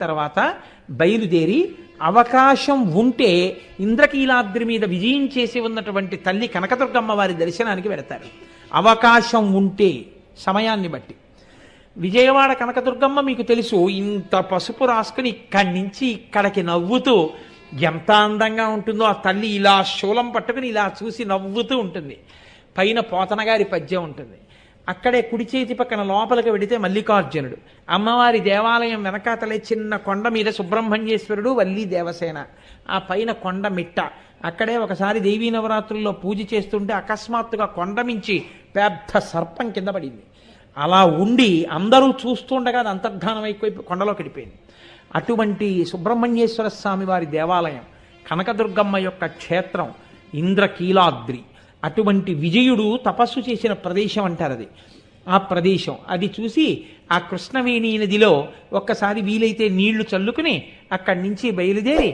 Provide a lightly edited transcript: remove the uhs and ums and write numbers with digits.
తర్వాత బయలుదేరి అవకాశం ఉంటే ఇంద్రకీలాద్రి మీద విజయం చేసి ఉన్నటువంటి తల్లి కనకదుర్గమ్మ వారి దర్శనానికి వెడతారు. అవకాశం ఉంటే సమయాన్ని బట్టి. విజయవాడ కనకదుర్గమ్మ మీకు తెలుసు, ఇంత పసుపు రాసుకుని ఇక్కడి నుంచి ఇక్కడికి నవ్వుతూ ఎంత అందంగా ఉంటుందో. ఆ తల్లి ఇలా శూలం పట్టుకుని ఇలా చూసి నవ్వుతూ ఉంటుంది. పైన పోతనగారి పద్యం ఉంటుంది. అక్కడే కుడి చేతి పక్కన లోపలికి వెడితే మల్లికార్జునుడు, అమ్మవారి దేవాలయం వెనకాతలే చిన్న కొండ మీద సుబ్రహ్మణ్యేశ్వరుడు, వల్లి దేవసేన, ఆ పైన కొండ మిట్ట. అక్కడే ఒకసారి దేవీ నవరాత్రుల్లో పూజ చేస్తుంటే అకస్మాత్తుగా కొండ మించి పెద్ద సర్పం కింద పడింది. అలా ఉండి అందరూ చూస్తుండగా అది అంతర్ధానం అయిపోయి కొండలోకి వెళ్ళిపోయింది. అటువంటి సుబ్రహ్మణ్యేశ్వర స్వామి వారి దేవాలయం, కనకదుర్గమ్మ యొక్క క్షేత్రం ఇంద్రకీలాద్రి. అటువంటి విజయుడు తపస్సు చేసిన ప్రదేశం అంటారు అది. ఆ ప్రదేశం అది చూసి ఆ కృష్ణవేణి నదిలో ఒక్కసారి వీలైతే నీళ్లు చల్లుకుని అక్కడి నుంచి బయలుదేరి